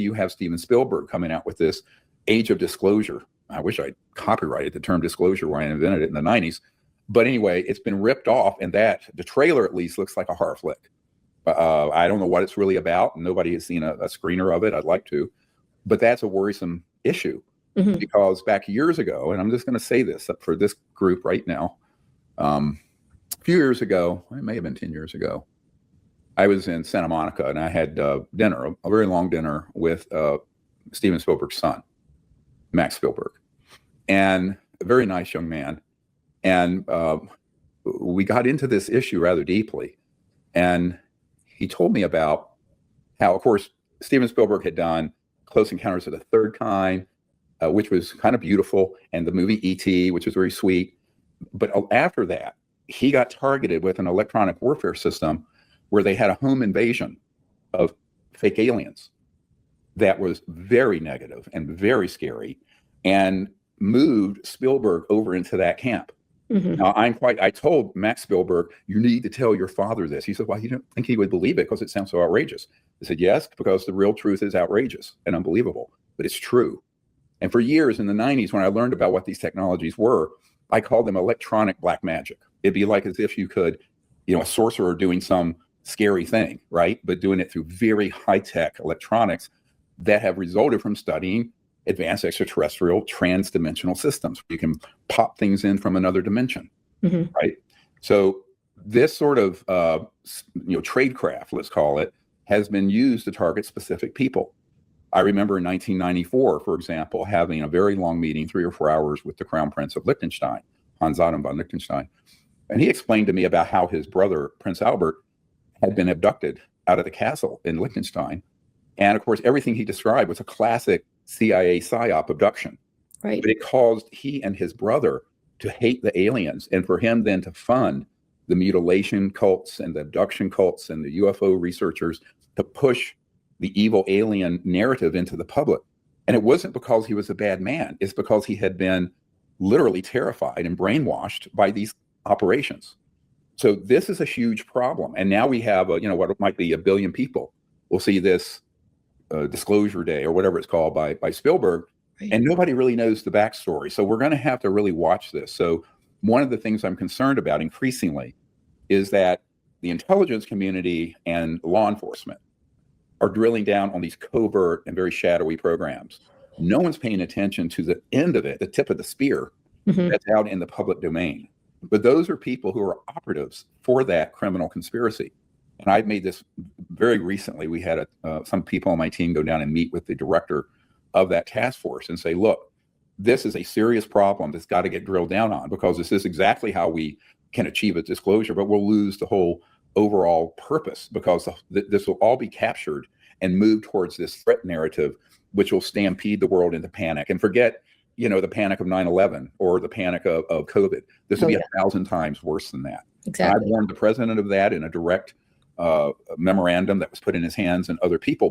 you have Steven Spielberg coming out with this age of disclosure. I wish I'd copyrighted the term disclosure when I invented it in the 90s. But anyway, it's been ripped off, and that the trailer at least looks like a horror flick. I don't know what it's really about. Nobody has seen a screener of it. I'd like to. But that's a worrisome issue because back years ago, and I'm just going to say this for this group right now, a few years ago, it may have been 10 years ago, I was in Santa Monica and I had dinner, a very long dinner with Steven Spielberg's son, Max Spielberg, and a very nice young man. And we got into this issue rather deeply. And he told me about how, of course, Steven Spielberg had done Close Encounters of the Third Kind, which was kind of beautiful, and the movie E.T., which was very sweet. But after that, he got targeted with an electronic warfare system where they had a home invasion of fake aliens that was very negative and very scary, and moved Spielberg over into that camp. Now, I told Max Spielberg, you need to tell your father this. He said, well, you don't think he would believe it because it sounds so outrageous. I said, yes, because the real truth is outrageous and unbelievable, but it's true. And for years in the 90s, when I learned about what these technologies were, I called them electronic black magic. It'd be like as if you could, a sorcerer doing some scary thing, right? But doing it through very high-tech electronics that have resulted from studying advanced extraterrestrial transdimensional systems. You can pop things in from another dimension, right? So this sort of, tradecraft, let's call it, has been used to target specific people. I remember in 1994, for example, having a very long meeting, 3 or 4 hours, with the Crown Prince of Liechtenstein, Hans Adam von Liechtenstein. And he explained to me about how his brother, Prince Albert, had been abducted out of the castle in Liechtenstein. And of course, everything he described was a classic CIA psyop abduction. Right. But it caused he and his brother to hate the aliens, and for him then to fund the mutilation cults and the abduction cults and the UFO researchers to push the evil alien narrative into the public. And it wasn't because he was a bad man. It's because he had been literally terrified and brainwashed by these operations. So this is a huge problem. And now we have, what might be 1 billion people will see this Disclosure Day or whatever it's called by Spielberg. Right. And nobody really knows the backstory. So we're going to have to really watch this. So one of the things I'm concerned about increasingly is that the intelligence community and law enforcement are drilling down on these covert and very shadowy programs. No one's paying attention to the end of it, the tip of the spear that's out in the public domain. But those are people who are operatives for that criminal conspiracy. And I've made this very recently. We had some people on my team go down and meet with the director of that task force and say, look, this is a serious problem that's got to get drilled down on, because this is exactly how we can achieve a disclosure, but we'll lose the whole overall purpose, because this will all be captured and move towards this threat narrative, which will stampede the world into panic. And forget, the panic of 9/11 or the panic of COVID. This will be 1,000 times worse than that. Exactly. And I warned the president of that in a direct memorandum that was put in his hands and other people.